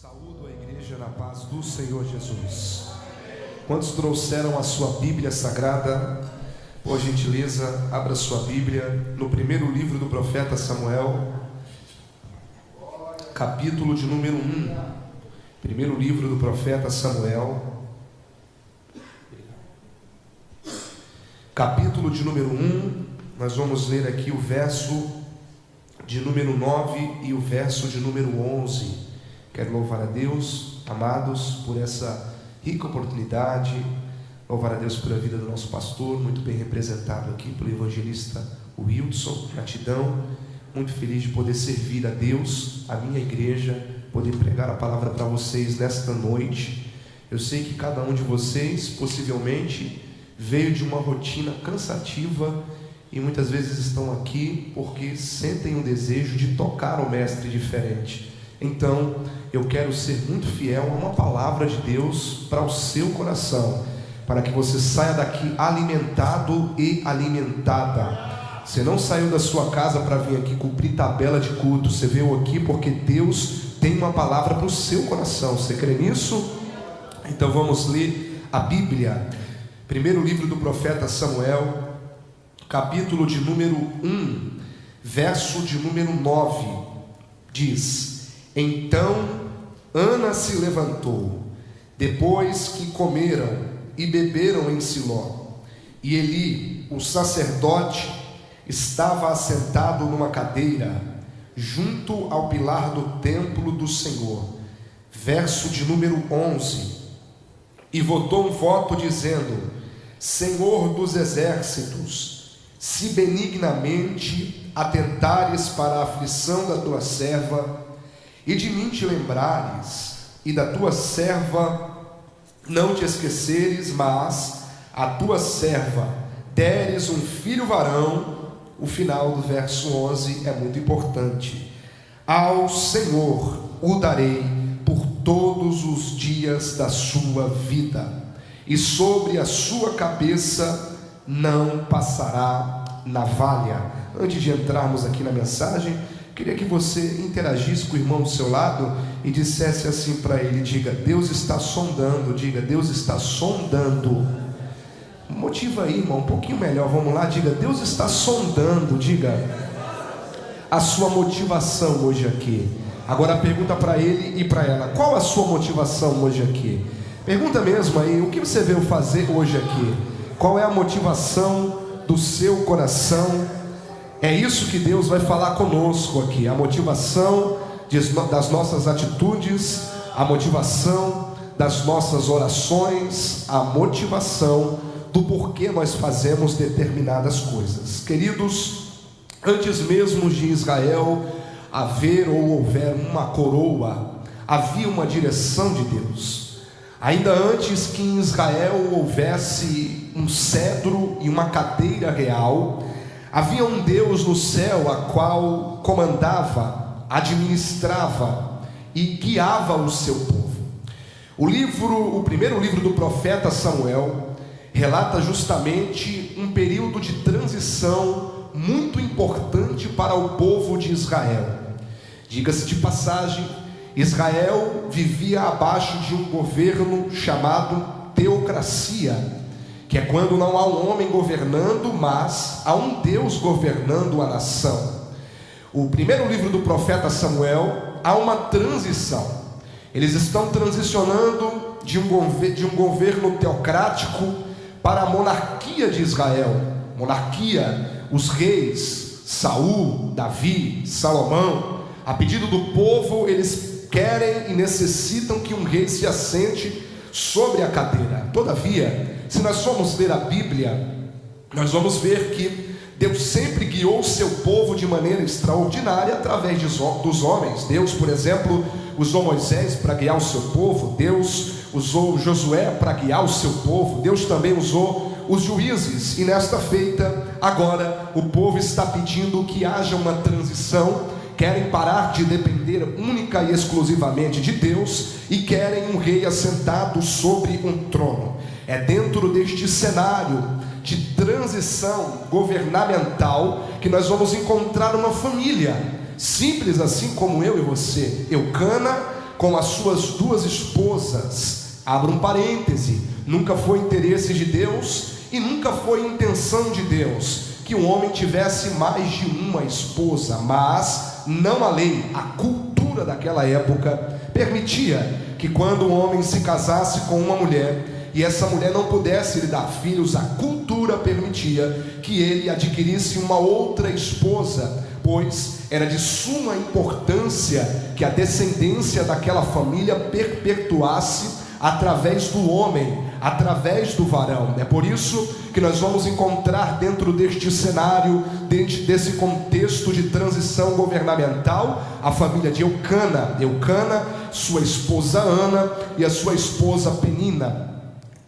Saúdo a igreja na paz do Senhor Jesus. Quantos trouxeram a sua Bíblia Sagrada? Por gentileza, abra sua Bíblia no primeiro livro do profeta Samuel, capítulo de número 1. Primeiro livro do profeta Samuel, capítulo de número 1. Nós vamos ler aqui o verso de número 9 e o verso de número 11. Quero louvar a Deus, amados, por essa rica oportunidade. Louvar a Deus pela vida do nosso pastor, muito bem representado aqui pelo evangelista Wilson. Gratidão, muito feliz de poder servir a Deus, a minha igreja, poder pregar a palavra para vocês nesta noite. Eu sei que cada um de vocês possivelmente veio de uma rotina cansativa e muitas vezes estão aqui porque sentem um desejo de tocar o mestre diferente. Então, eu quero ser muito fiel a uma palavra de Deus para o seu coração, para que você saia daqui alimentado e alimentada. Você não saiu da sua casa para vir aqui cumprir tabela de culto, você veio aqui porque Deus tem uma palavra para o seu coração. Você crê nisso? Então vamos ler a Bíblia. Primeiro livro do profeta Samuel, capítulo de número 1, verso de número 9, diz: Então Ana se levantou, depois que comeram e beberam em Siló, e Eli, o sacerdote, estava assentado numa cadeira, junto ao pilar do templo do Senhor. Verso de número 11: E votou um voto dizendo: Senhor dos exércitos, se benignamente atentares para a aflição da tua serva, e de mim te lembrares, e da tua serva não te esqueceres, mas a tua serva deres um filho varão. O final do verso 11 é muito importante: Ao Senhor o darei por todos os dias da sua vida, e sobre a sua cabeça não passará navalha. Antes de entrarmos aqui na mensagem, queria que você interagisse com o irmão do seu lado e dissesse assim para ele: diga, Deus está sondando. Diga, Deus está sondando. Motiva aí, irmão, um pouquinho melhor, vamos lá. Diga, Deus está sondando. Diga a sua motivação hoje aqui. Agora pergunta para ele e para ela: qual a sua motivação hoje aqui? Pergunta mesmo aí, o que você veio fazer hoje aqui? Qual é a motivação do seu coração? É isso que Deus vai falar conosco aqui, a motivação das nossas atitudes, a motivação das nossas orações, a motivação do porquê nós fazemos determinadas coisas. Queridos, antes mesmo de Israel haver ou houver uma coroa, havia uma direção de Deus. Ainda antes que em Israel houvesse um cedro e uma cadeira real, havia um Deus no céu a qual comandava, administrava e guiava o seu povo. O primeiro livro do profeta Samuel relata justamente um período de transição muito importante para o povo de Israel. Diga-se de passagem, Israel vivia abaixo de um governo chamado teocracia, que é quando não há um homem governando, mas há um Deus governando a nação. O primeiro livro do profeta Samuel, há uma transição. Eles estão transicionando de um governo teocrático para a monarquia de Israel. Monarquia, os reis, Saul, Davi, Salomão. A pedido do povo, eles querem e necessitam que um rei se assente sobre a cadeira. Todavia, se nós formos ler a Bíblia, nós vamos ver que Deus sempre guiou o seu povo de maneira extraordinária através dos homens. Deus, por exemplo, usou Moisés para guiar o seu povo. Deus usou Josué para guiar o seu povo. Deus também usou os juízes. E nesta feita, agora, o povo está pedindo que haja uma transição. Querem parar de depender única e exclusivamente de Deus e querem um rei assentado sobre um trono. É dentro deste cenário de transição governamental que nós vamos encontrar uma família simples, assim como eu e você. Eucana com as suas duas esposas. Abra um parêntese: nunca foi interesse de Deus e nunca foi intenção de Deus que o homem tivesse mais de uma esposa, mas não a lei, a cultura daquela época permitia que quando um homem se casasse com uma mulher e essa mulher não pudesse lhe dar filhos, a cultura permitia que ele adquirisse uma outra esposa, pois era de suma importância que a descendência daquela família perpetuasse através do homem, através do varão. É por isso que nós vamos encontrar dentro deste cenário, dentro desse contexto de transição governamental, a família de Eucana, sua esposa Ana e a sua esposa Penina.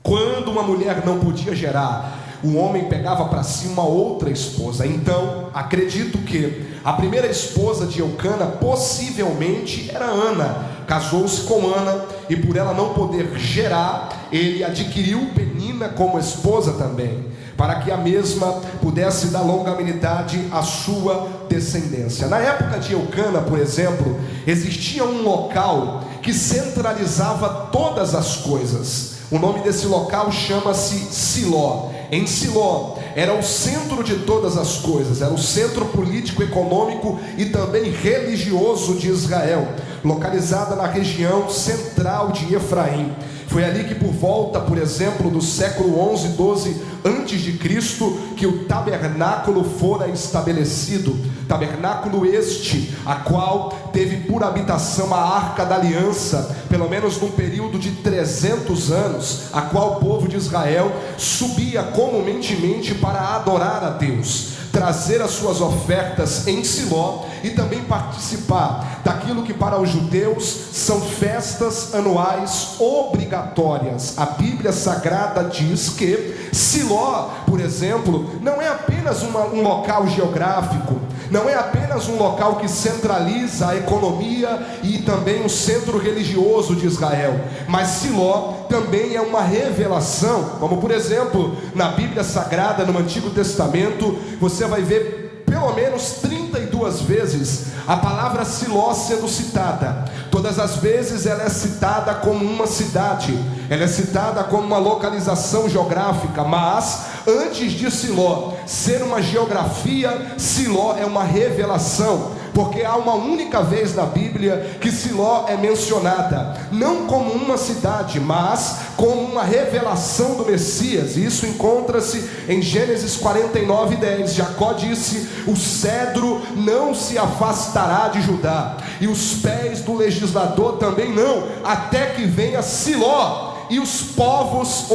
Quando uma mulher não podia gerar, o homem pegava para si uma outra esposa. Então, acredito que a primeira esposa de Eucana possivelmente era Ana. Casou-se com Ana e por ela não poder gerar, ele adquiriu Penina como esposa também, para que a mesma pudesse dar longanimidade à sua descendência. Na época de Eucana, por exemplo, existia um local que centralizava todas as coisas. O nome desse local chama-se Siló. Em Siló era o centro de todas as coisas, era o centro político, econômico e também religioso de Israel, localizada na região central de Efraim. Foi ali que por volta, por exemplo, do século 11, 12 antes de Cristo, que o tabernáculo fora estabelecido. Tabernáculo este, a qual teve por habitação a Arca da Aliança, pelo menos num período de 300 anos, a qual o povo de Israel subia comumente para adorar a Deus, trazer as suas ofertas em Siló e também participar daquilo que para os judeus são festas anuais obrigatórias. A Bíblia Sagrada diz que Siló, por exemplo, não é apenas um local geográfico, não é apenas um local que centraliza a economia e também o centro religioso de Israel, mas Siló também é uma revelação, como por exemplo, na Bíblia Sagrada, no Antigo Testamento, você vai ver pelo menos 32 vezes a palavra Siló sendo citada. Todas as vezes ela é citada como uma cidade, ela é citada como uma localização geográfica, mas antes de Siló ser uma geografia, Siló é uma revelação, porque há uma única vez na Bíblia que Siló é mencionada, não como uma cidade, mas como uma revelação do Messias. E isso encontra-se em Gênesis 49:10. Jacó disse: o cedro não se afastará de Judá, e os pés do legislador também não, até que venha Siló, e os povos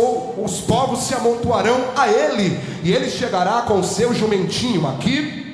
se amontoarão a ele, e ele chegará com o seu jumentinho. Aqui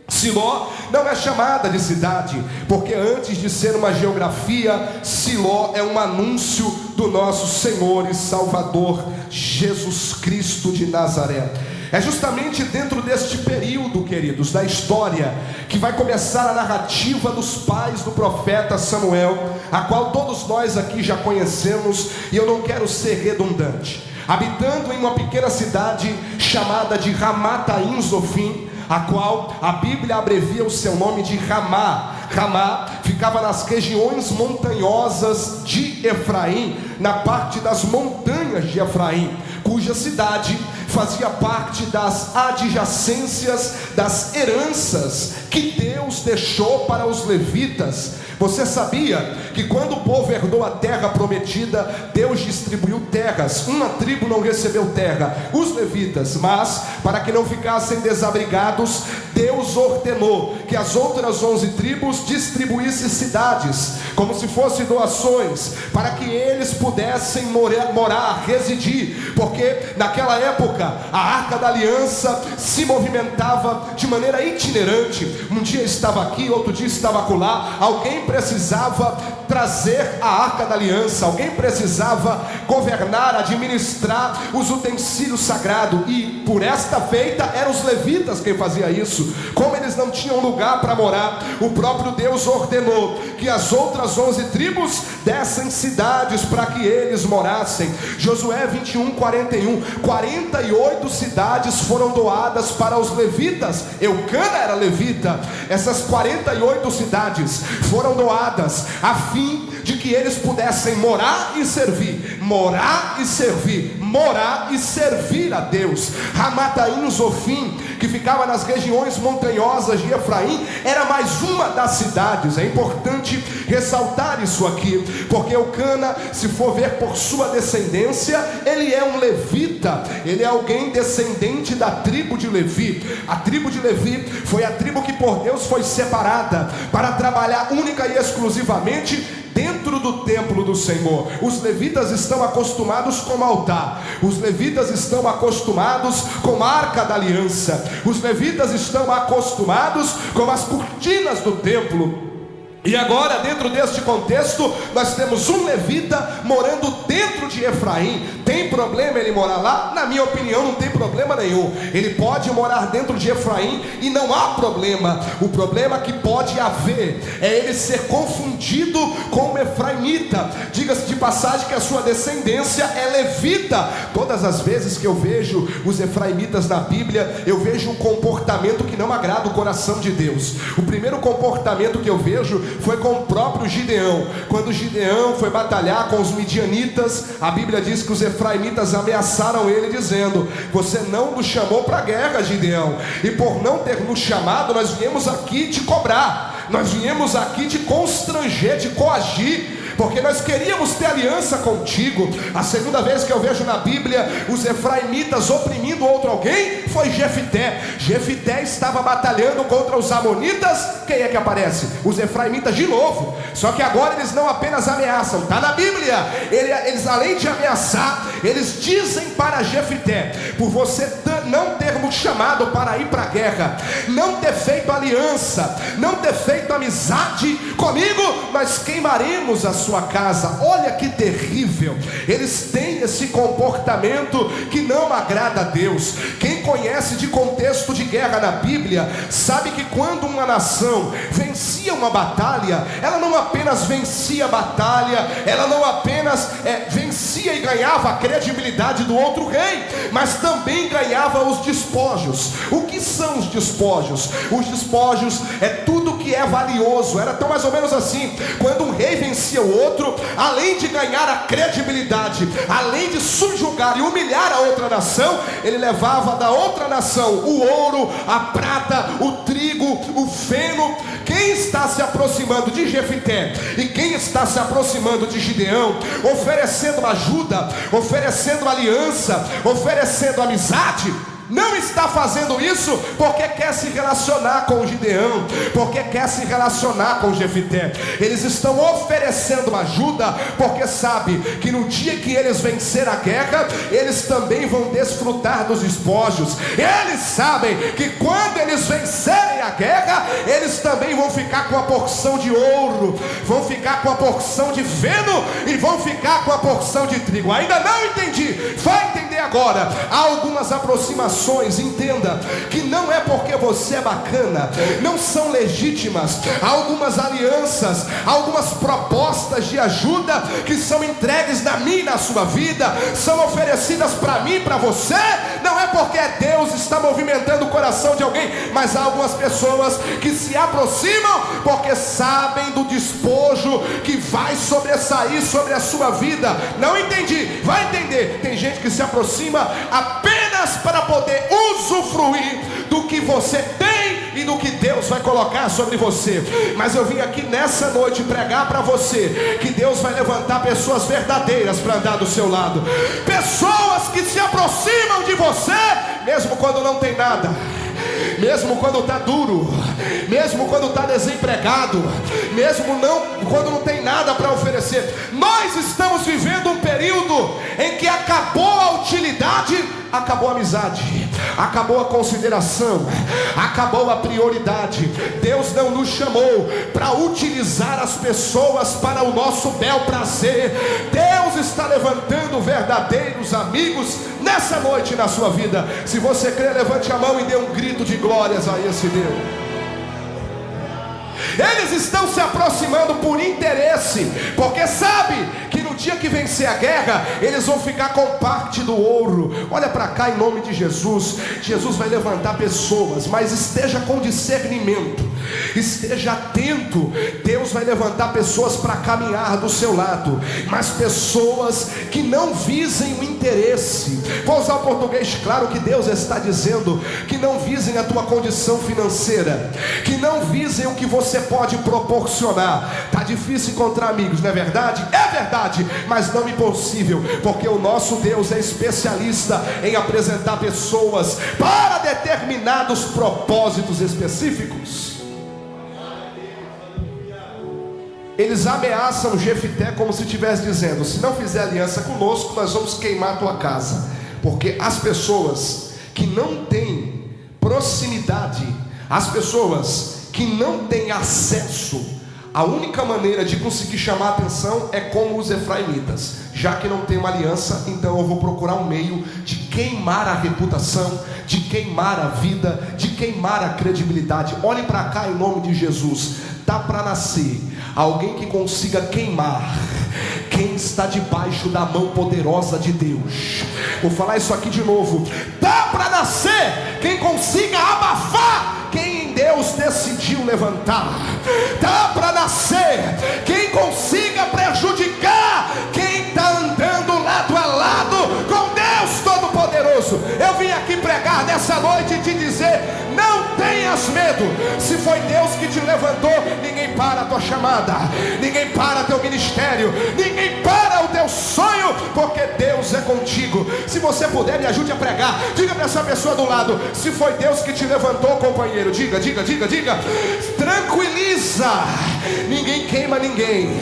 Siló não é chamada de cidade, porque antes de ser uma geografia, Siló é um anúncio do nosso Senhor e Salvador Jesus Cristo de Nazaré. É justamente dentro deste período, queridos, da história, que vai começar a narrativa dos pais do profeta Samuel, a qual todos nós aqui já conhecemos, e eu não quero ser redundante. Habitando em uma pequena cidade chamada de Ramataim Zofim, a qual a Bíblia abrevia o seu nome de Ramá. Ramá ficava nas regiões montanhosas de Efraim, na parte das montanhas de Efraim, cuja cidade fazia parte das adjacências das heranças que Deus deixou para os levitas. Você sabia que quando o povo herdou a terra prometida, Deus distribuiu terras? Uma tribo não recebeu terra, os levitas, mas para que não ficassem desabrigados, Deus ordenou que as outras 11 tribos distribuíssem cidades, como se fossem doações, para que eles pudessem morar, residir, porque naquela época a Arca da Aliança se movimentava de maneira itinerante. Um dia estava aqui, outro dia estava acolá. Alguém precisava trazer a Arca da Aliança, alguém precisava governar, administrar os utensílios sagrados, e por esta feita eram os levitas quem fazia isso. Como eles não tinham lugar para morar, o próprio Deus ordenou que as outras 11 tribos dessem cidades para que eles morassem. Josué 21:41, 48 cidades foram doadas para os levitas. Eucana era levita. Essas 48 cidades foram doadas a fim de que eles pudessem morar e servir, morar e servir, morar e servir a Deus. Ramataim Zofim, que ficava nas regiões montanhosas de Efraim, era mais uma das cidades. É importante ressaltar isso aqui, porque Eucana, se for ver por sua descendência, ele é um levita, ele é alguém descendente da tribo de Levi. A tribo de Levi foi a tribo que por Deus foi separada para trabalhar única e exclusivamente dentro do templo do Senhor. Os levitas estão acostumados com o altar, os levitas estão acostumados com a arca da aliança, os levitas estão acostumados com as cortinas do templo. E agora, dentro deste contexto, nós temos um levita morando dentro de Efraim. Tem problema ele morar lá? Na minha opinião, não tem problema nenhum. Ele pode morar dentro de Efraim e não há problema. O problema que pode haver é ele ser confundido com o efraimita. Diga-se de passagem que a sua descendência é levita. Todas as vezes que eu vejo os efraimitas na Bíblia, eu vejo um comportamento que não agrada o coração de Deus. O primeiro comportamento que eu vejo foi com o próprio Gideão. Quando Gideão foi batalhar com os midianitas, a Bíblia diz que os efraimitas ameaçaram ele, dizendo: você não nos chamou para a guerra, Gideão, e por não ter nos chamado, nós viemos aqui te cobrar, nós viemos aqui te constranger, te coagir, porque nós queríamos ter aliança contigo. A segunda vez que eu vejo na Bíblia os efraimitas oprimindo outro alguém foi Jefté. Jefté estava batalhando contra os amonitas. Quem é que aparece? Os efraimitas de novo. Só que agora eles não apenas ameaçam, está na Bíblia, eles além de ameaçar, eles dizem para Jefté: por você não ter nos chamado para ir para a guerra, não ter feito aliança, não ter feito amizade comigo, nós queimaremos a sua casa. Olha que terrível. Eles têm esse comportamento que não agrada a Deus. Quem conhece de contexto de guerra na Bíblia sabe que quando uma nação vencia uma batalha, ela não apenas vencia a batalha, ela não apenas vencia e ganhava a credibilidade do outro rei, mas também ganhava os despojos. O que são os despojos? Os despojos é tudo que é valioso. Era tão mais ou menos assim: quando um rei vencia o outro, além de ganhar a credibilidade, além de subjugar e humilhar a outra nação, ele levava da outra nação o ouro, a prata, o trigo, o feno. Quem está se aproximando de Jefté e quem está se aproximando de Gideão, oferecendo ajuda, oferecendo aliança, oferecendo amizade, não está fazendo isso porque quer se relacionar com Gideão, porque quer se relacionar com Jefté. Eles estão oferecendo ajuda porque sabe que no dia que eles vencerem a guerra, eles também vão desfrutar dos despojos. Eles sabem que quando eles vencerem a guerra, eles também vão ficar com a porção de ouro, vão ficar com a porção de feno e vão ficar com a porção de trigo. Ainda não entendi? Vai entender agora. Há algumas aproximações. Entenda que não é porque você é bacana, não são legítimas. Há algumas alianças, algumas propostas de ajuda que são entregues na minha e na sua vida, são oferecidas para mim e para você. Não é porque Deus está movimentando o coração de alguém, mas há algumas pessoas que se aproximam porque sabem do despojo que vai sobressair sobre a sua vida. Não entendi? Vai entender. Tem gente que se aproxima apenas para poder usufruir do que você tem e do que Deus vai colocar sobre você. Mas eu vim aqui nessa noite pregar para você que Deus vai levantar pessoas verdadeiras para andar do seu lado, pessoas que se aproximam de você mesmo quando não tem nada, mesmo quando está duro, mesmo quando está desempregado, mesmo quando não tem nada para oferecer. Nós estamos vivendo um período em que acabou a utilidade, acabou a amizade, acabou a consideração, acabou a prioridade. Deus não nos chamou para utilizar as pessoas para o nosso bel prazer. Deus está levantando verdadeiros amigos nessa noite na sua vida. Se você crê, levante a mão e dê um grito de glórias a esse Deus. Eles estão se aproximando por interesse, porque sabe que no dia que vencer a guerra, eles vão ficar com parte do ouro. Olha para cá em nome de Jesus. Jesus vai levantar pessoas, mas esteja com discernimento. Esteja atento. Deus vai levantar pessoas para caminhar do seu lado, mas pessoas que não visem o interesse. Vou usar o português claro que Deus está dizendo: que não visem a tua condição financeira, que não visem o que você pode proporcionar. Está difícil encontrar amigos, não é verdade? É verdade, mas não impossível, porque o nosso Deus é especialista em apresentar pessoas para determinados propósitos específicos. Eles ameaçam Jefité como se estivesse dizendo: se não fizer aliança conosco, nós vamos queimar a tua casa. Porque as pessoas que não têm proximidade, as pessoas que não têm acesso, a única maneira de conseguir chamar a atenção é como os efraimitas. Já que não tem uma aliança, então eu vou procurar um meio de queimar a reputação, de queimar a vida, de queimar a credibilidade. Olhem para cá em nome de Jesus. Está para nascer alguém que consiga queimar quem está debaixo da mão poderosa de Deus. Vou falar isso aqui de novo. Está para nascer quem consiga abafar quem Deus decidiu levantar. Está para nascer quem consiga prejudicar quem está andando lado a lado com Deus Todo-Poderoso. Eu vim aqui pregar nessa noite e te dizer: não tenhas medo. Se foi Deus que te levantou, ninguém para a tua chamada, ninguém para teu ministério, ninguém para o teu sonho, porque Deus é contigo. Se você puder, me ajude a pregar. Diga para essa pessoa do lado: se foi Deus que te levantou, companheiro, diga. Tranquiliza. Ninguém queima ninguém,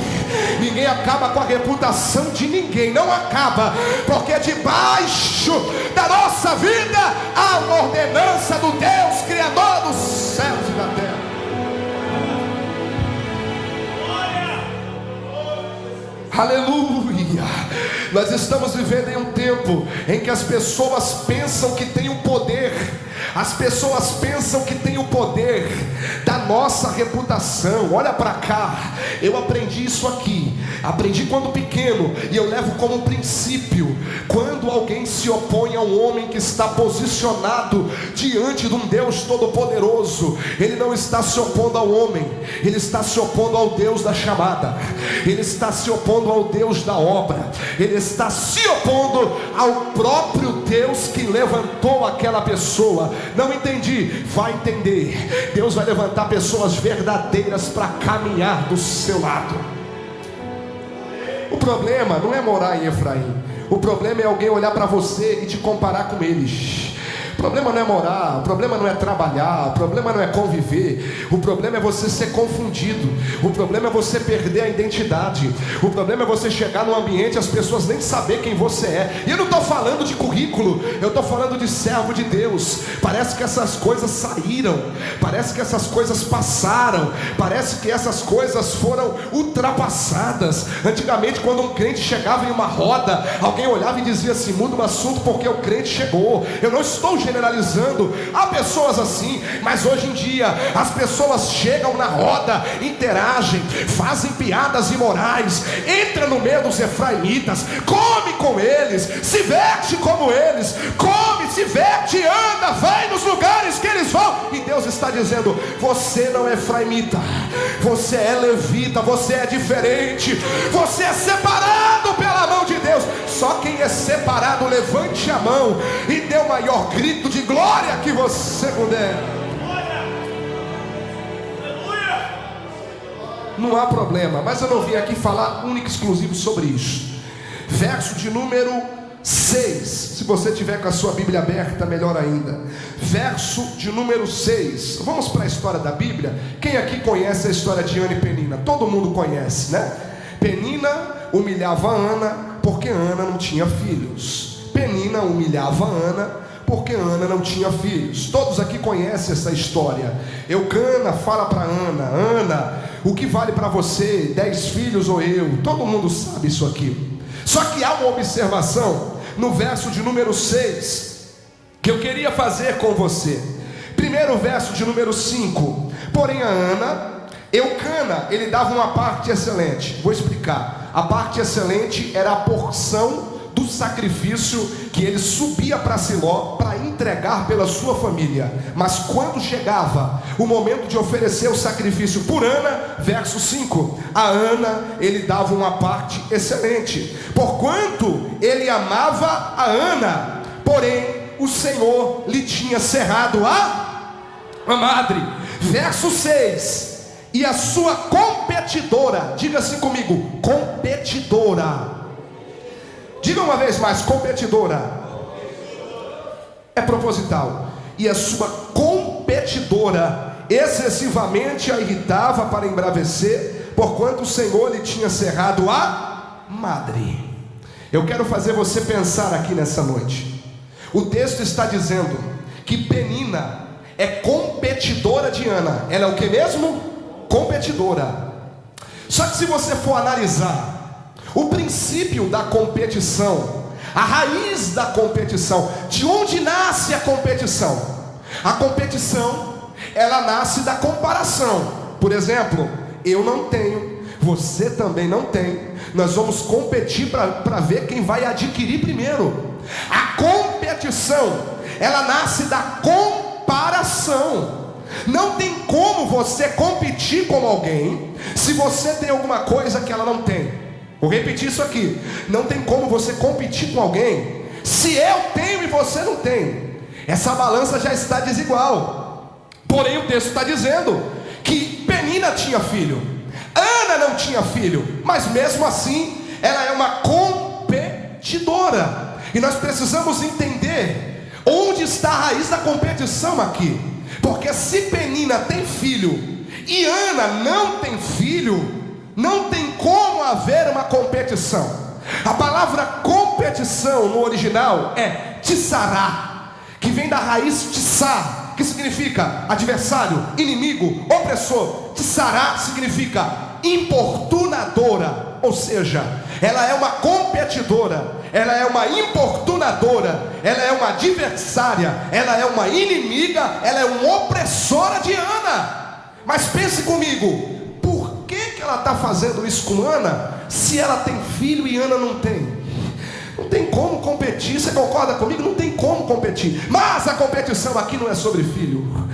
ninguém acaba com a reputação de ninguém. Não acaba, porque debaixo da nossa vida há uma ordenança do Deus Criador dos céus e da terra. Aleluia. Nós estamos vivendo em um tempo em que as pessoas pensam que têm o poder. As pessoas pensam que tem o poder da nossa reputação. Olha para cá, eu aprendi isso aqui. Aprendi quando pequeno, e eu levo como princípio: quando alguém se opõe a um homem que está posicionado diante de um Deus Todo-Poderoso, ele não está se opondo ao homem, ele está se opondo ao Deus da chamada, ele está se opondo ao Deus da obra, ele está se opondo ao próprio Deus que levantou aquela pessoa. Não entendi? Vai entender. Deus vai levantar pessoas verdadeiras para caminhar do seu lado. O problema não é morar em Efraim. O problema é alguém olhar para você e te comparar com eles. O problema não é morar, o problema não é trabalhar, o problema não é conviver. O problema é você ser confundido. O problema é você perder a identidade. O problema é você chegar num ambiente e as pessoas nem saber quem você é. E eu não estou falando de currículo, eu estou falando de servo de Deus. Parece que essas coisas saíram, parece que essas coisas passaram, parece que essas coisas foram ultrapassadas. Antigamente, quando um crente chegava em uma roda, alguém olhava e dizia assim: muda o assunto porque o crente chegou. Eu não estou generalizando, há pessoas assim, mas hoje em dia as pessoas chegam na roda, interagem, fazem piadas imorais, entra no meio dos efraimitas, come com eles, se veste como eles, come, se veste, anda, vai nos lugares que eles vão. E Deus está dizendo: você não é efraimita, você é levita, você é diferente, você é separado pela mão de Deus. Só quem é separado, levante a mão e dê o maior grito de glória que você puder. Não há problema, mas eu não vim aqui falar único e exclusivo sobre isso. Verso de número 6. Se você tiver com a sua Bíblia aberta, melhor ainda. Verso de número 6. Vamos para a história da Bíblia. Quem aqui conhece a história de Ana e Penina? Todo mundo conhece, né? Penina humilhava Ana porque Ana não tinha filhos. Penina humilhava Ana porque Ana não tinha filhos. Todos aqui conhecem essa história. Eucana fala para Ana: Ana, o que vale para você, 10 filhos ou eu? Todo mundo sabe isso aqui. Só que há uma observação no verso de número 6 que eu queria fazer com você. Primeiro verso de número 5. Porém a Ana, Eucana, ele dava uma parte excelente. Vou explicar. A parte excelente era a porção do sacrifício que ele subia para Siló para entregar pela sua família. Mas quando chegava o momento de oferecer o sacrifício por Ana, verso 5, a Ana ele dava uma parte excelente, porquanto ele amava a Ana, porém o Senhor lhe tinha cerrado a madre. Verso 6, e a sua competidora, diga assim comigo, competidora. Diga uma vez mais, competidora. É proposital. E a sua competidora excessivamente a irritava para embravecer, porquanto o Senhor lhe tinha cerrado a madre. Eu quero fazer você pensar aqui nessa noite. O texto está dizendo que Penina é competidora de Ana. Ela é o que mesmo? Competidora. Só que se você for analisar o princípio da competição, a raiz da competição, de onde nasce a competição? A competição, ela nasce da comparação. Por exemplo, eu não tenho, você também não tem, nós vamos competir para ver quem vai adquirir primeiro. A competição, ela nasce da comparação. Não tem como você competir com alguém se você tem alguma coisa que ela não tem. Vou repetir isso aqui. Não tem como você competir com alguém se eu tenho e você não tem. Essa balança já está desigual. Porém o texto está dizendo que Penina tinha filho, Ana não tinha filho, mas mesmo assim ela é uma competidora. E nós precisamos entender onde está a raiz da competição aqui. Porque se Penina tem filho e Ana não tem filho, não tem como haver uma competição. A palavra competição no original é tissará, que vem da raiz tissar, que significa adversário, inimigo, opressor. Tissará significa importunadora, ou seja, ela é uma competidora, ela é uma importunadora, ela é uma adversária, ela é uma inimiga, ela é uma opressora de Ana. Mas pense comigo, por que ela está fazendo isso com Ana, se ela tem filho e Ana não tem? Não tem como competir, você concorda comigo? Não tem como competir. Mas a competição aqui não é sobre filho.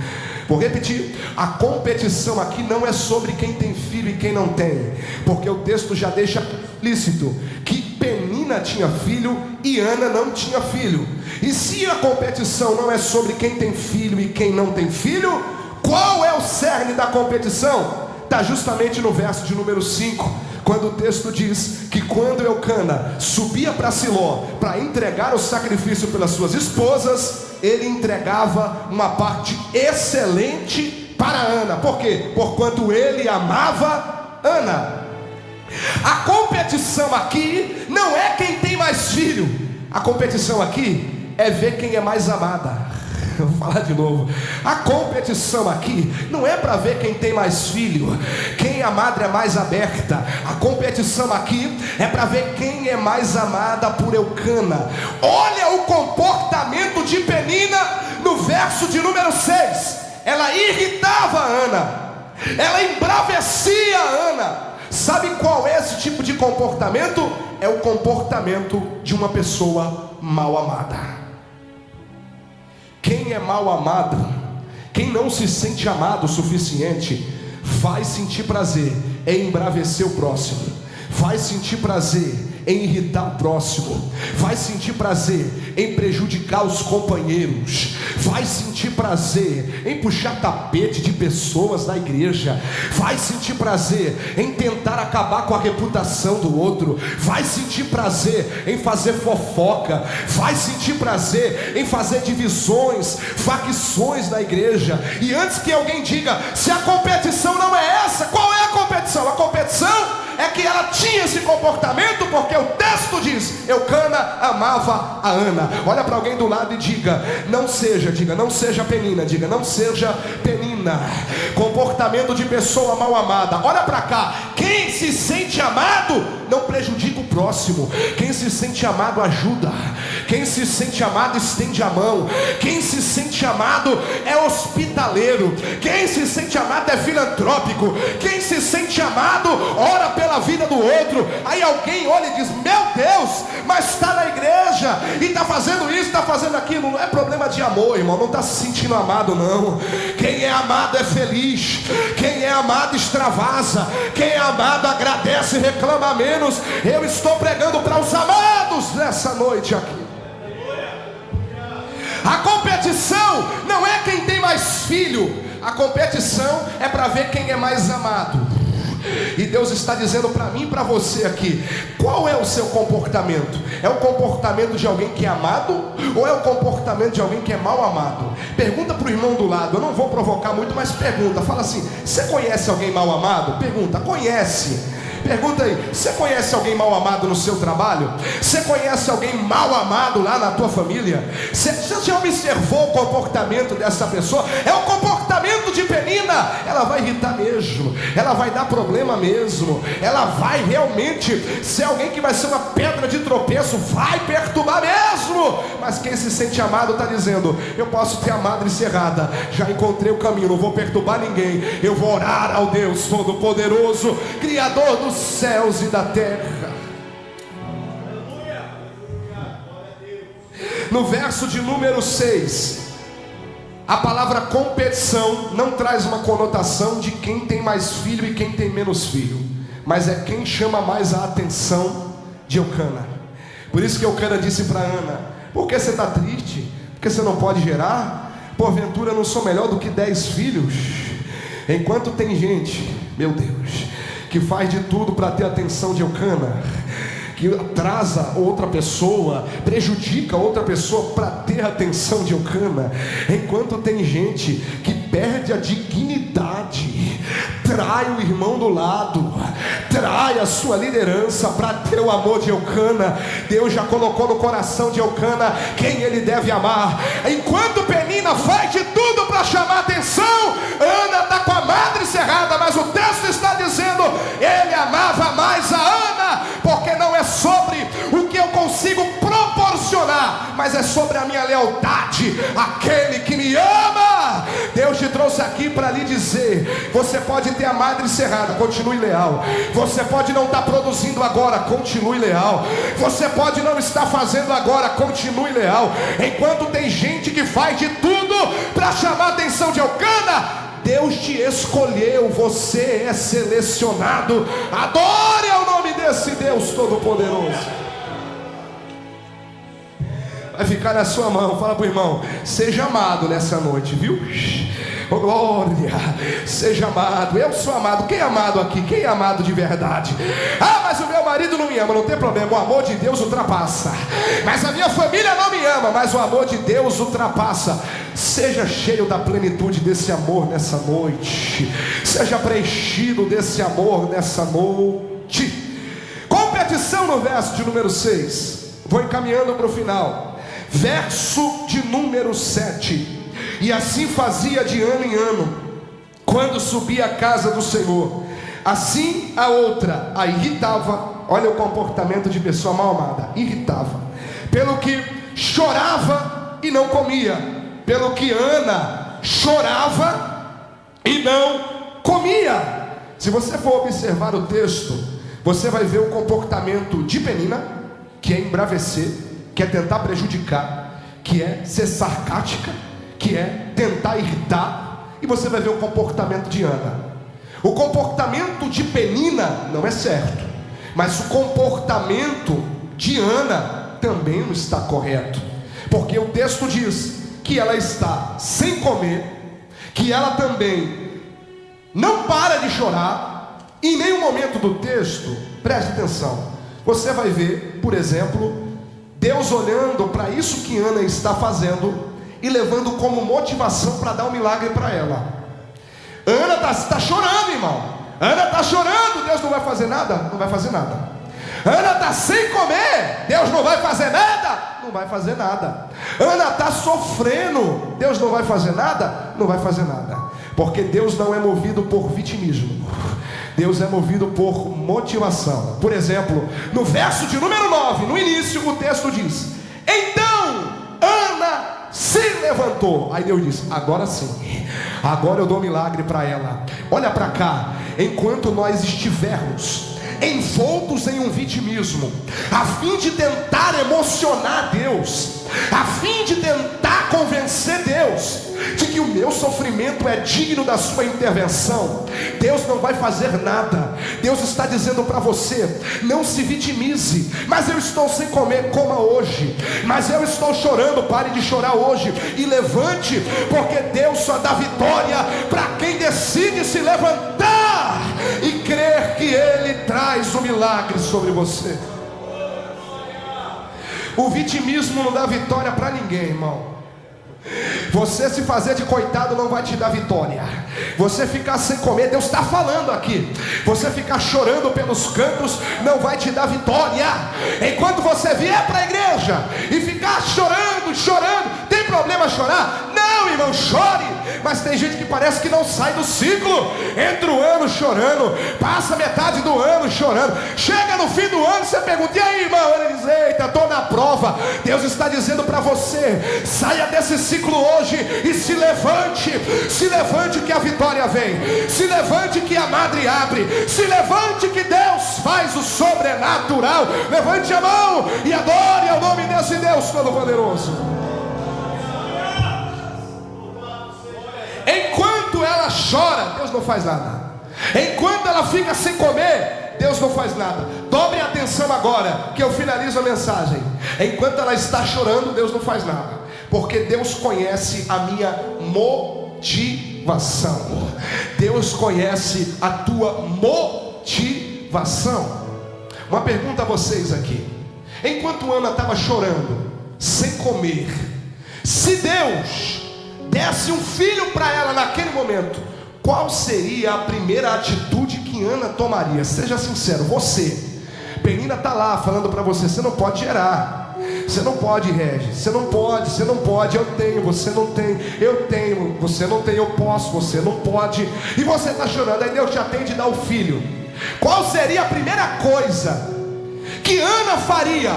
Vou repetir, a competição aqui não é sobre quem tem filho e quem não tem, porque o texto já deixa explícito que Penina tinha filho e Ana não tinha filho. E se a competição não é sobre quem tem filho e quem não tem filho, qual é o cerne da competição? Está justamente no verso de número 5, quando o texto diz que quando Eucana subia para Siló para entregar o sacrifício pelas suas esposas, ele entregava uma parte excelente para Ana. Por quê? Porquanto ele amava Ana. A competição aqui não é quem tem mais filho, a competição aqui é ver quem é mais amada. Eu vou falar de novo. A competição aqui não é para ver quem tem mais filho, quem a madre é mais aberta. A competição aqui é para ver quem é mais amada por Eucana. Olha o comportamento de Penina no verso de número 6. Ela irritava a Ana, ela embravecia a Ana. Sabe qual é esse tipo de comportamento? É o comportamento de uma pessoa mal amada. Quem é mal amado, quem não se sente amado o suficiente, vai sentir prazer em embravecer o próximo, vai sentir prazer em irritar o próximo, vai sentir prazer em prejudicar os companheiros, vai sentir prazer em puxar tapete de pessoas da igreja, vai sentir prazer em tentar acabar com a reputação do outro, vai sentir prazer em fazer fofoca, vai sentir prazer em fazer divisões, facções na igreja. E antes que alguém diga, se a competição não é essa, qual é a competição? A competição é que ela tinha esse comportamento porque o texto diz, Eucana amava a Ana. Olha para alguém do lado e diga, não seja Penina, diga, não seja Penina. Comportamento de pessoa mal amada. Olha para cá, quem se sente amado não prejudica o próximo, quem se sente amado ajuda, quem se sente amado estende a mão, quem se sente amado é hospitaleiro, quem se sente amado é filantrópico, quem se sente amado ora pela vida do outro. Aí alguém olha e diz, meu Deus, mas está na igreja igreja e está fazendo isso, está fazendo aquilo. Não é problema de amor, irmão, não está se sentindo amado, não. Quem é amado é feliz, quem é amado extravasa, quem é amado agradece e reclama menos. Eu estou pregando para os amados nessa noite aqui. A competição não é quem tem mais filho, a competição é para ver quem é mais amado. E Deus está dizendo para mim e para você aqui: qual é o seu comportamento? É o comportamento de alguém que é amado, ou é o comportamento de alguém que é mal amado? Pergunta para o irmão do lado. Eu não vou provocar muito, mas pergunta. Fala assim: você conhece alguém mal amado? Pergunta: conhece? Pergunta aí: você conhece alguém mal amado no seu trabalho? Você conhece alguém mal amado lá na tua família? Você já observou o comportamento dessa pessoa? É o comportamento de Penina. Ela vai irritar mesmo, ela vai dar problema mesmo, ela vai realmente ser alguém que vai ser uma pedra de tropeço, vai perturbar mesmo. Mas quem se sente amado está dizendo: eu posso ter a madre cerrada, já encontrei o caminho, não vou perturbar ninguém. Eu vou orar ao Deus Todo-Poderoso, Criador dos céus e da terra. No verso de número 6, a palavra competição não traz uma conotação de quem tem mais filho e quem tem menos filho, mas é quem chama mais a atenção de Eucana. Por isso que Eucana disse para Ana: por que você está triste? Porque você não pode gerar? Porventura eu não sou melhor do que 10 filhos? Enquanto tem gente, meu Deus, que faz de tudo para ter a atenção de Eucana, que atrasa outra pessoa, prejudica outra pessoa para ter a atenção de Eucana, enquanto tem gente que perde a dignidade, trai o irmão do lado, trai a sua liderança para ter o amor de Eucana. Deus já colocou no coração de Eucana quem ele deve amar. Enquanto Penina faz de tudo para chamar atenção, Ana está com a madre cerrada, mas o texto está dizendo: ele amava mais a Ana, porque não é sobre o que eu consigo proporcionar, mas é sobre a minha lealdade àquele que me ama. Deus te trouxe aqui para lhe dizer: você pode ter a madre cerrada, continue leal. Você pode não estar produzindo agora, continue leal. Você pode não estar fazendo agora, continue leal. Enquanto tem gente que faz de tudo para chamar a atenção de Eucana, Deus te escolheu, você é selecionado. Adore ao nome desse Deus Todo-Poderoso. Vai ficar na sua mão. Fala para o irmão: seja amado nessa noite, viu? Oh, glória, seja amado. Eu sou amado. Quem é amado aqui? Quem é amado de verdade? Ah, mas o meu marido não me ama. Não tem problema, o amor de Deus ultrapassa. Mas a minha família não me ama, mas o amor de Deus ultrapassa. Seja cheio da plenitude desse amor nessa noite. Seja preenchido desse amor nessa noite. Competição no verso de número 6. Vou encaminhando para o final. Verso de número 7. E assim fazia de ano em ano, quando subia à casa do Senhor. Assim a outra a irritava. Olha o comportamento de pessoa mal amada: irritava, pelo que chorava e não comia, pelo que Ana chorava e não comia. Se você for observar o texto, você vai ver o comportamento de Penina, que é embravecer, que é tentar prejudicar, que é ser sarcástica, que é tentar irritar. E você vai ver o comportamento de Ana. O comportamento de Penina não é certo, mas o comportamento de Ana também não está correto, porque o texto diz que ela está sem comer, que ela também não para de chorar. Em nenhum momento do texto, preste atenção, você vai ver, por exemplo, Deus olhando para isso que Ana está fazendo e levando como motivação para dar um milagre para ela. Ana está chorando, irmão. Ana está chorando. Deus não vai fazer nada? Não vai fazer nada. Ana está sem comer. Deus não vai fazer nada? Não vai fazer nada. Ana está sofrendo. Deus não vai fazer nada? Não vai fazer nada. Porque Deus não é movido por vitimismo. Deus é movido por motivação. Por exemplo, no verso de número 9, no início, o texto diz: então Ana se levantou. Aí Deus disse: agora sim, agora eu dou milagre para ela. Olha para cá. Enquanto nós estivermos envoltos em um vitimismo, a fim de tentar emocionar Deus, a fim de tentar convencer Deus de que o meu sofrimento é digno da sua intervenção. Deus não vai fazer nada. Deus está dizendo para você: não se vitimize. Mas eu estou sem comer, coma hoje. Mas eu estou chorando, pare de chorar hoje e levante, porque Deus só dá vitória para quem decide se levantar e crer que Ele traz o milagre sobre você. O vitimismo não dá vitória para ninguém, irmão. Você se fazer de coitado não vai te dar vitória. Você ficar sem comer, Deus está falando aqui, você ficar chorando pelos cantos não vai te dar vitória. Enquanto você vier para a igreja e ficar chorando, tem problema chorar? Não, irmão, chore. Mas tem gente que parece que não sai do ciclo. Entra o ano chorando, passa metade do ano chorando, chega no fim do ano, você pergunta: e aí, irmão? Ele diz: eita, estou na prova. Deus está dizendo para você: saia desse ciclo hoje e se levante que a vitória vem, se levante que a madre abre, se levante que Deus faz o sobrenatural. Levante a mão e adore ao nome desse Deus Todo-Poderoso. Enquanto ela chora, Deus não faz nada. Enquanto ela fica sem comer, Deus não faz nada. Dobre a atenção agora, que eu finalizo a mensagem. Enquanto ela está chorando, Deus não faz nada, porque Deus conhece a minha motivação. Deus conhece a tua motivação. Uma pergunta a vocês aqui: enquanto Ana estava chorando, sem comer, se Deus desse um filho para ela naquele momento, qual seria a primeira atitude que Ana tomaria? Seja sincero, você. Penina está lá falando para você: você não pode gerar, você não pode, Regis, você não pode, eu tenho, você não tem, eu tenho, você não tem, eu posso, você não pode. E você está chorando, aí Deus te atende e dá o filho. Qual seria a primeira coisa que Ana faria?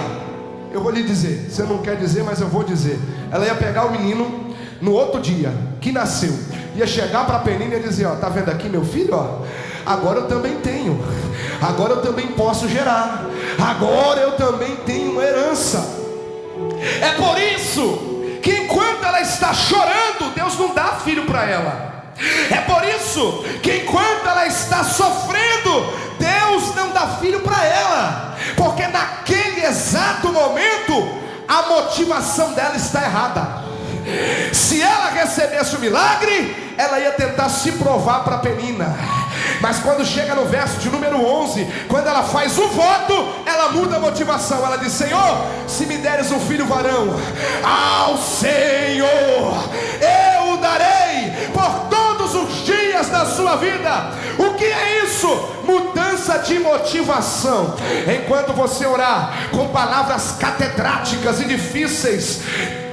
Eu vou lhe dizer, você não quer dizer, mas eu vou dizer. Ela ia pegar o menino no outro dia que nasceu, ia chegar para a Penina e dizer: ó, tá vendo aqui meu filho, ó? Agora eu também tenho, agora eu também posso gerar, agora eu também tenho uma herança. É por isso que enquanto ela está chorando, Deus não dá filho para ela. É por isso que enquanto ela está sofrendo, Deus não dá filho para ela, porque naquele exato momento a motivação dela está errada. Se ela recebesse o milagre, ela ia tentar se provar para Penina. Mas quando chega no verso de número 11, quando ela faz o voto, ela muda a motivação. Ela diz: Senhor, se me deres um filho varão, ao Senhor eu o darei por todos os dias da sua vida. O que é isso? Mudança de motivação. Enquanto você orar com palavras catedráticas e difíceis,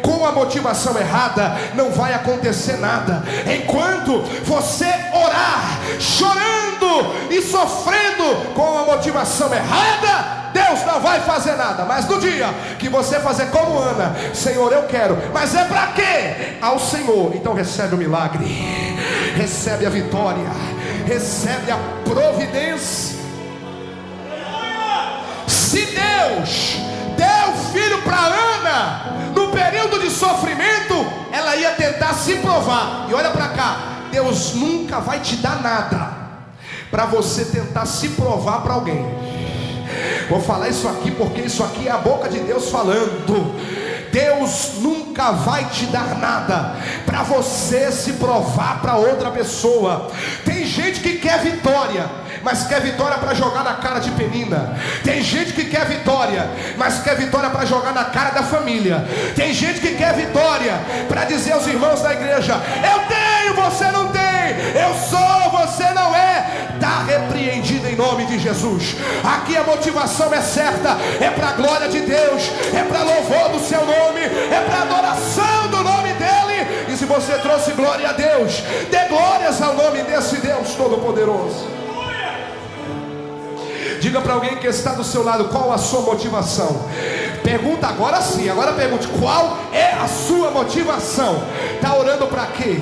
com a motivação errada, não vai acontecer nada. Enquanto você orar chorando e sofrendo com a motivação errada, Deus não vai fazer nada. Mas no dia que você fazer como Ana: Senhor, eu quero, mas é para quê? Ao Senhor. Então recebe o milagre, recebe a vitória, recebe a providência. Se Deus deu filho para Ana no período de sofrimento, ela ia tentar se provar. E olha para cá, Deus nunca vai te dar nada para você tentar se provar para alguém. Vou falar isso aqui porque isso aqui é a boca de Deus falando. Deus nunca vai te dar nada para você se provar para outra pessoa. Tem gente que quer vitória, mas quer vitória para jogar na cara de Penina. Tem gente que quer vitória, mas quer vitória para jogar na cara da família. Tem gente que quer vitória para dizer aos irmãos da igreja: eu tenho, você não tem, eu sou, você não é. Está repreendido em nome de Jesus. Aqui a motivação é certa, é para a glória de Deus, é para louvor do seu nome, é para adoração do nome dele. E se você trouxe glória a Deus, dê glórias ao nome desse Deus Todo-Poderoso. Diga para alguém que está do seu lado: qual a sua motivação? Pergunta agora sim, agora pergunte: qual é a sua motivação? Está orando para quê?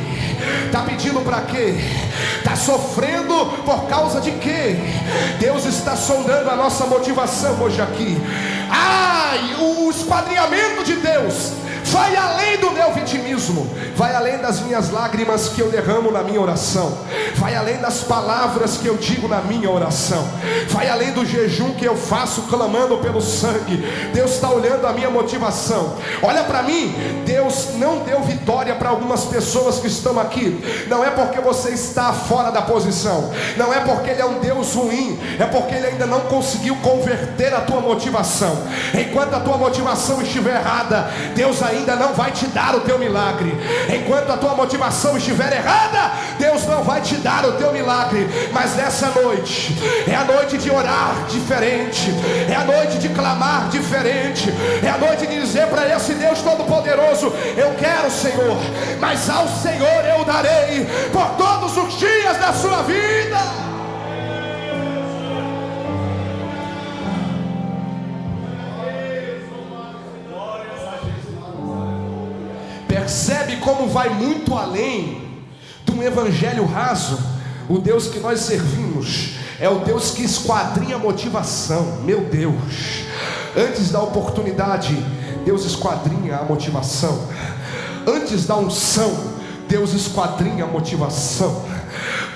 Está pedindo para quê? Está sofrendo por causa de quê? Deus está sondando a nossa motivação hoje aqui. O esquadrinhamento de Deus vai além do meu vitimismo, vai além das minhas lágrimas que eu derramo na minha oração, vai além das palavras que eu digo na minha oração, vai além do jejum que eu faço clamando pelo sangue. Deus está olhando a minha motivação. Olha para mim, Deus não deu vitória para algumas pessoas que estão aqui, não é porque você está fora da posição, não é porque Ele é um Deus ruim, é porque Ele ainda não conseguiu converter a tua motivação. Enquanto a tua motivação estiver errada, Deus ainda não vai te dar o teu milagre. Enquanto a tua motivação estiver errada, Deus não vai te dar o teu milagre. Mas nessa noite é a noite de orar diferente, é a noite de clamar diferente, é a noite de dizer para esse Deus Todo-Poderoso: eu quero, Senhor, mas ao Senhor eu darei por todos os dias da sua vida. Percebe como vai muito além de um evangelho raso? O Deus que nós servimos é o Deus que esquadrinha a motivação. Meu Deus, antes da oportunidade, Deus esquadrinha a motivação. Antes da unção, Deus esquadrinha a motivação.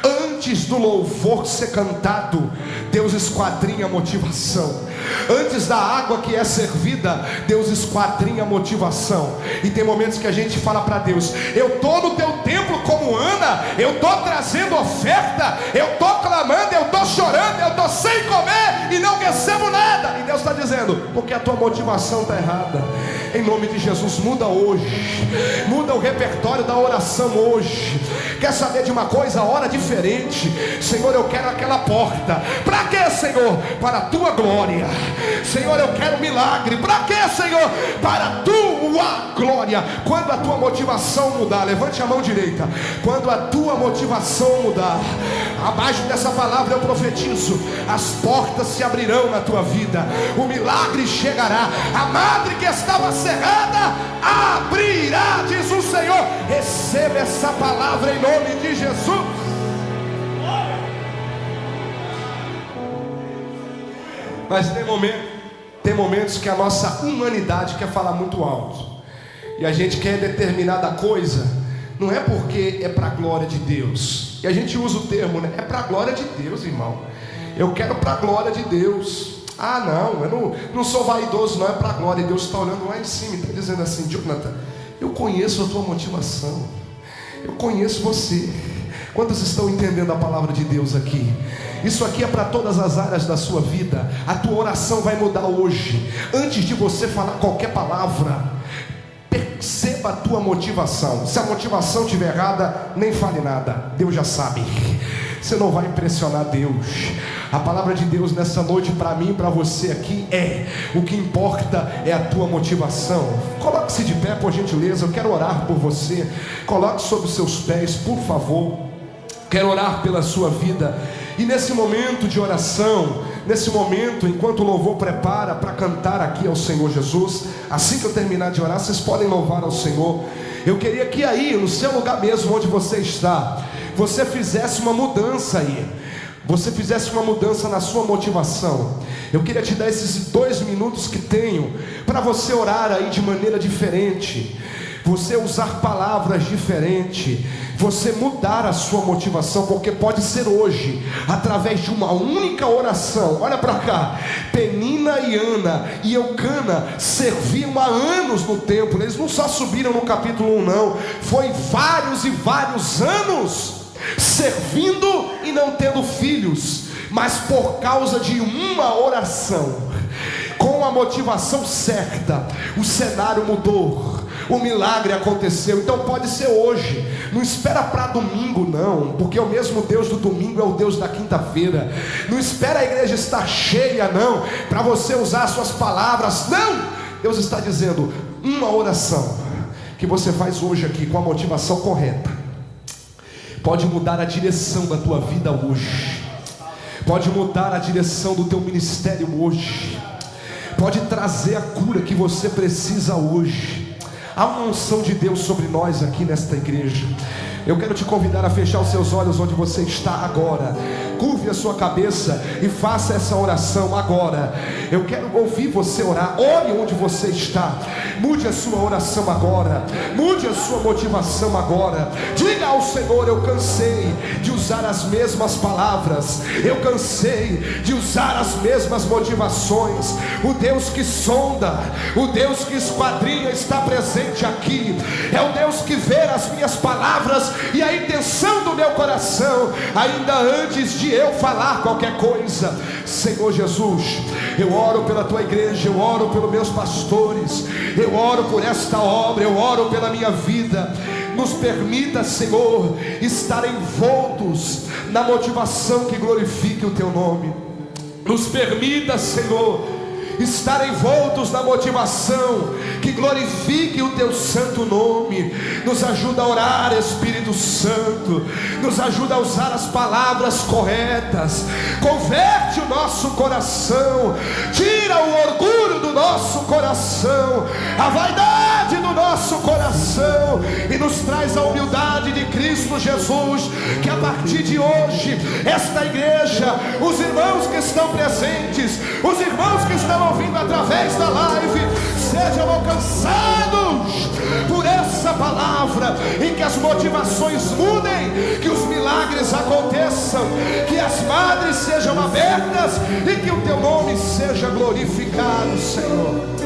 Antes do louvor ser cantado, Deus esquadrinha a motivação. Antes da água que é servida, Deus esquadrinha a motivação. E tem momentos que a gente fala para Deus: eu estou no teu templo como Ana, eu estou trazendo oferta, eu estou clamando, eu estou chorando, eu estou sem comer e não recebo nada. E Deus está dizendo: porque a tua motivação está errada. Em nome de Jesus, muda hoje, muda o repertório da oração hoje. Quer saber de uma coisa? Ora diferente. Senhor, eu quero aquela porta. Para quê, Senhor? Para a tua glória. Senhor, eu quero milagre. Para quê, Senhor? Para a tua glória. Quando a tua motivação mudar, levante a mão direita. Quando a tua motivação mudar, abaixo dessa palavra eu profetizo: as portas se abrirão na tua vida, o milagre chegará, a madre que estava cerrada abrirá, diz o Senhor. Receba essa palavra em nome de Jesus. Mas tem momentos que a nossa humanidade quer falar muito alto, e a gente quer determinada coisa, não é porque é para a glória de Deus, e a gente usa o termo, né? É para a glória de Deus, irmão. Eu quero para a glória de Deus. Não, eu não sou vaidoso, não, é para a glória. E Deus está olhando lá em cima e está dizendo assim: Jonathan, eu conheço a tua motivação, eu conheço você. Quantos estão entendendo a palavra de Deus aqui? Isso aqui é para todas as áreas da sua vida. A tua oração vai mudar hoje. Antes de você falar qualquer palavra, perceba a tua motivação. Se a motivação estiver errada, nem fale nada, Deus já sabe. Você não vai impressionar Deus. A palavra de Deus nessa noite para mim e para você aqui é: o que importa é a tua motivação. Coloque-se de pé, por gentileza. Eu quero orar por você. Coloque sobre os seus pés, por favor. Quero orar pela sua vida. E nesse momento de oração, nesse momento, enquanto o louvor prepara para cantar aqui ao Senhor Jesus, assim que eu terminar de orar, vocês podem louvar ao Senhor. Eu queria que aí, no seu lugar mesmo onde você está, você fizesse uma mudança aí. Você fizesse uma mudança na sua motivação. Eu queria te dar esses 2 minutos que tenho para você orar aí de maneira diferente, você usar palavras diferentes, você mudar a sua motivação, porque pode ser hoje, através de uma única oração. Olha para cá, Penina e Ana e Eucana serviam há anos no templo. Eles não só subiram no capítulo 1 não, foi vários e vários anos servindo e não tendo filhos, mas por causa de uma oração, com a motivação certa, o cenário mudou, o milagre aconteceu. Então pode ser hoje, não espera para domingo não, porque o mesmo Deus do domingo é o Deus da quinta-feira. Não espera a igreja estar cheia não, para você usar suas palavras, não. Deus está dizendo: uma oração que você faz hoje aqui com a motivação correta, pode mudar a direção da tua vida hoje, pode mudar a direção do teu ministério hoje, pode trazer a cura que você precisa hoje. Há uma unção de Deus sobre nós aqui nesta igreja. Eu quero te convidar a fechar os seus olhos onde você está agora. Curve a sua cabeça e faça essa oração agora. Eu quero ouvir você orar. Ore onde você está. Mude a sua oração agora. Mude a sua motivação agora. Diga ao Senhor: eu cansei de usar as mesmas palavras. Eu cansei de usar as mesmas motivações. O Deus que sonda, o Deus que esquadrinha está presente aqui. É o Deus que vê as minhas palavras e a intenção do meu coração, ainda antes de eu falar qualquer coisa. Senhor Jesus, eu oro pela tua igreja, eu oro pelos meus pastores, eu oro por esta obra, eu oro pela minha vida. Nos permita, Senhor, estar envoltos na motivação que glorifique o teu nome. Nos permita, Senhor, estar envoltos na motivação que glorifique o teu santo nome. Nos ajuda a orar, Espírito Santo. Nos ajuda a usar as palavras corretas. Converte o nosso coração. Tira o orgulho do nosso coração, a vaidade do nosso coração, e nos traz a humildade de Cristo Jesus. Que a partir de hoje, esta igreja, os irmãos que estão presentes, os irmãos que estão ouvindo através da live, sejam alcançados por essa palavra, e que as motivações mudem, que os milagres aconteçam, que as madres sejam abertas e que o teu nome seja glorificado, Senhor.